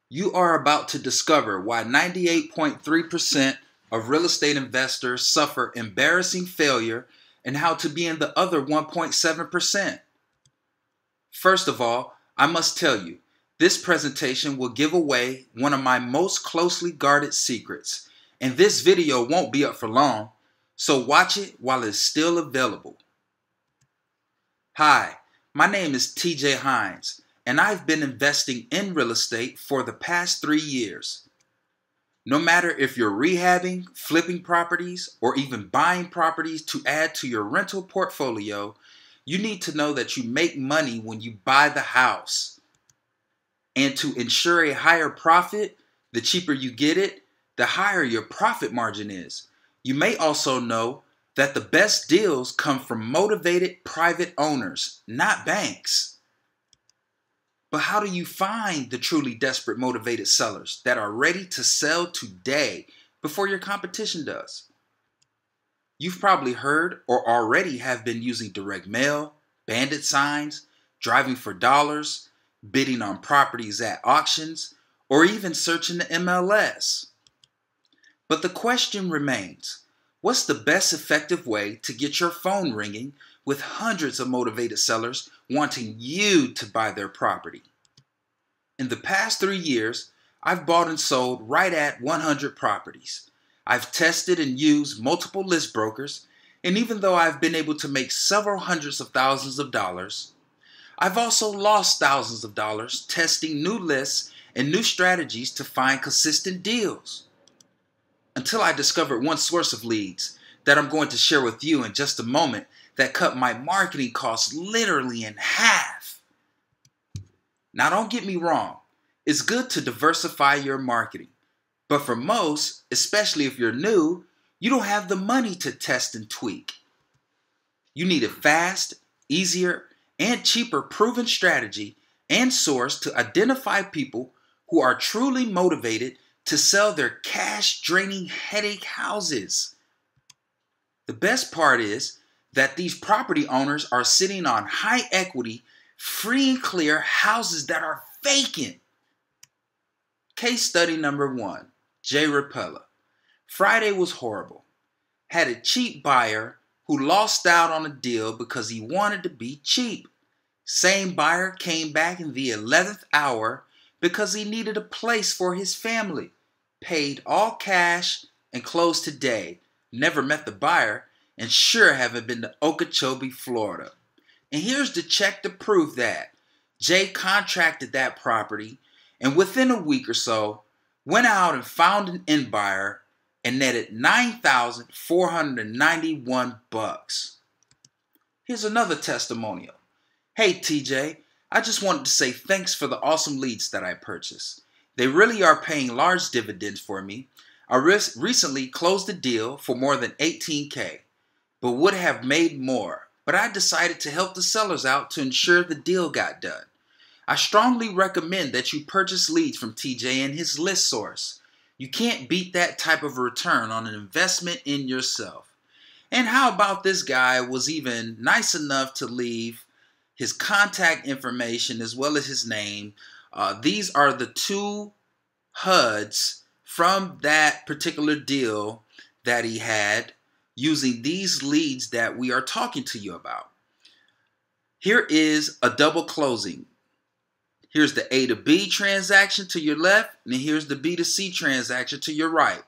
You are about to discover why 98.3% of real estate investors suffer embarrassing failure and how to be in the other 1.7%. First of all, I must tell you, this presentation will give away one of my most closely guarded secrets, and this video won't be up for long, so watch it while it's still available. Hi, my name is TJ Hines, and I've been investing in real estate for the past 3 years. No matter if you're rehabbing, flipping properties, or even buying properties to add to your rental portfolio, you need to know that you make money when you buy the house. And to ensure a higher profit, the cheaper you get it, the higher your profit margin is. You may also know that the best deals come from motivated private owners, not banks. But how do you find the truly desperate motivated sellers that are ready to sell today before your competition does? You've probably heard or already have been using direct mail, bandit signs, driving for dollars, bidding on properties at auctions, or even searching the MLS. But the question remains, what's the best effective way to get your phone ringing with hundreds of motivated sellers wanting you to buy their property? In the past 3 years, I've bought and sold right at 100 properties. I've tested and used multiple list brokers, and even though I've been able to make several hundreds of thousands of dollars, I've also lost thousands of dollars testing new lists and new strategies to find consistent deals. Until I discovered one source of leads that I'm going to share with you in just a moment that cut my marketing costs literally in half. Now don't get me wrong, it's good to diversify your marketing. But for most, especially if you're new, you don't have the money to test and tweak. You need a fast, easier, and cheaper proven strategy and source to identify people who are truly motivated to sell their cash-draining headache houses. The best part is that these property owners are sitting on high equity, free and clear houses that are vacant. Case study number 1, Jay Rapella. Friday was horrible. Had a cheap buyer who lost out on a deal because he wanted to be cheap. Same buyer came back in the 11th hour because he needed a place for his family. Paid all cash and closed today. Never met the buyer and sure haven't been to Okeechobee, Florida. And here's the check to prove that. Jay contracted that property and within a week or so went out and found an end buyer and netted $9,491. Here's another testimonial. Hey TJ, I just wanted to say thanks for the awesome leads that I purchased. They really are paying large dividends for me. I recently closed a deal for more than $18,000, but would have made more. But I decided to help the sellers out to ensure the deal got done. I strongly recommend that you purchase leads from TJ and his list source. You can't beat that type of return on an investment in yourself. And how about this guy was even nice enough to leave his contact information as well as his name. These are the 2 HUDs from that particular deal that he had using these leads that we are talking to you about. Here is a double closing. Here's the A to B transaction to your left, and here's the B to C transaction to your right.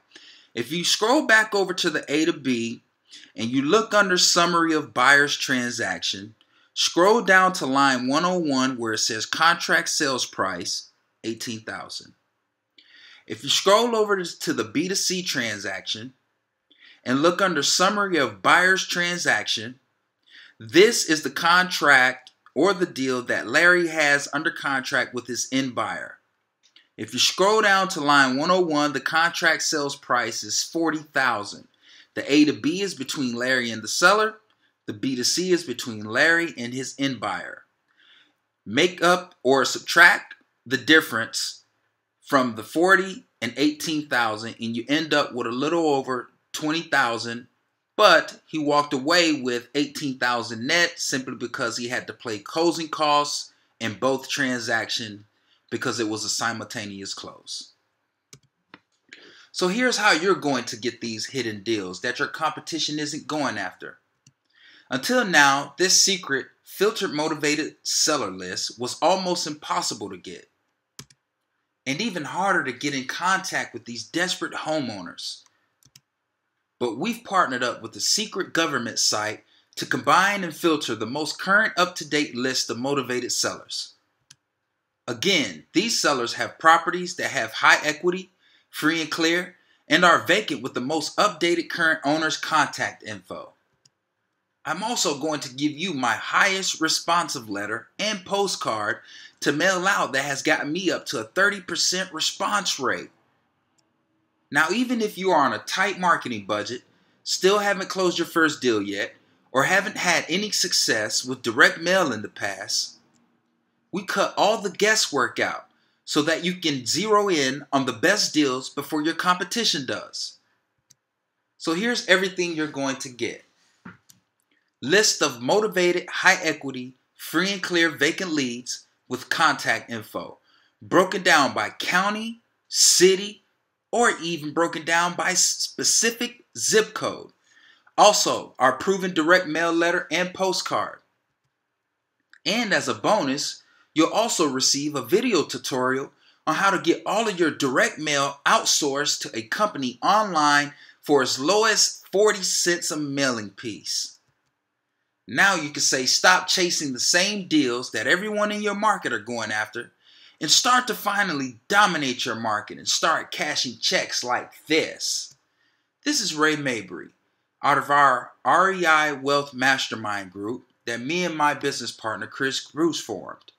If you scroll back over to the A to B and you look under summary of buyer's transaction, scroll down to line 101 where it says contract sales price, $18,000. If you scroll over to the B to C transaction and look under summary of buyer's transaction, this is the contract or the deal that Larry has under contract with his end buyer. If you scroll down to line 101, the contract sales price is $40,000. The A to B is between Larry and the seller. The B to C is between Larry and his end buyer. Make up or subtract the difference from the 40 and 18,000 and you end up with a little over 20,000, but he walked away with 18,000 net simply because he had to pay closing costs in both transactions because it was a simultaneous close. So here's how you're going to get these hidden deals that your competition isn't going after. Until now, this secret filtered motivated seller list was almost impossible to get, and even harder to get in contact with these desperate homeowners. But we've partnered up with a secret government site to combine and filter the most current up-to-date list of motivated sellers. Again, these sellers have properties that have high equity, free and clear, and are vacant with the most updated current owner's contact info. I'm also going to give you my highest responsive letter and postcard to mail out that has gotten me up to a 30% response rate. Now, even if you are on a tight marketing budget, still haven't closed your first deal yet, or haven't had any success with direct mail in the past, we cut all the guesswork out so that you can zero in on the best deals before your competition does. So here's everything you're going to get. List of motivated, high equity, free and clear vacant leads with contact info, broken down by county, city, or even broken down by specific zip code. Also, our proven direct mail letter and postcard. And as a bonus, you'll also receive a video tutorial on how to get all of your direct mail outsourced to a company online for as low as 40 cents a mailing piece. Now you can say stop chasing the same deals that everyone in your market are going after and start to finally dominate your market and start cashing checks like this. This is Ray Mabry out of our REI Wealth Mastermind group that me and my business partner Chris Bruce formed.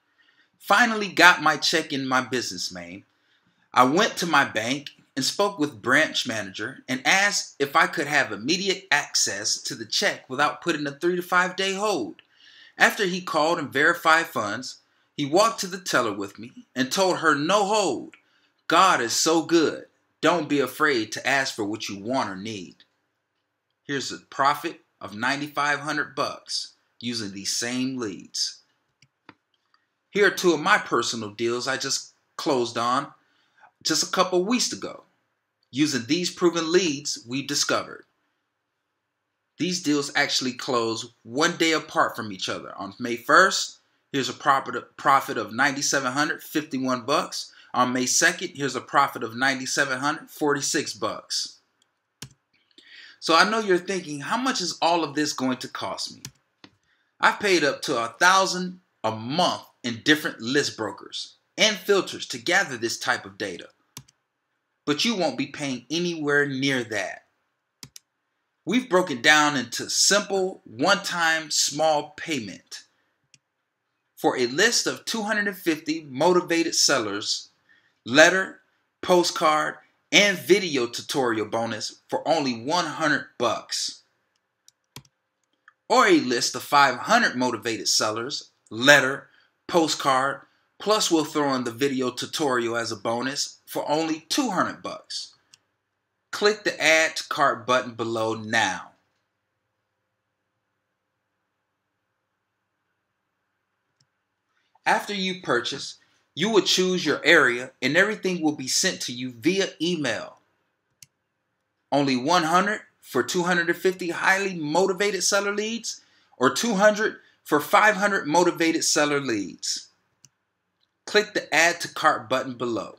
Finally got my check in my business name. I went to my bank and spoke with branch manager and asked if I could have immediate access to the check without putting a 3 to 5 day hold. After he called and verified funds, he walked to the teller with me and told her no hold. God is so good. Don't be afraid to ask for what you want or need. Here's a profit of $9,500 using these same leads. Here are two of my personal deals I just closed on just a couple weeks ago. Using these proven leads we discovered. These deals actually close 1 day apart from each other. On May 1st, here's a profit of $9,751. On May 2nd, here's a profit of $9,746. So I know you're thinking, how much is all of this going to cost me? I've paid up to $1,000 a month in different list brokers and filters to gather this type of data. But you won't be paying anywhere near that. We've broken down into simple, one-time, small payment for a list of 250 motivated sellers, letter, postcard, and video tutorial bonus for only $100. Or a list of 500 motivated sellers, letter, postcard, plus we'll throw in the video tutorial as a bonus for only $200. Click the Add to Cart button below now. After you purchase, you will choose your area and everything will be sent to you via email. Only $100 for 250 highly motivated seller leads or $200 for 500 motivated seller leads. Click the Add to Cart button below.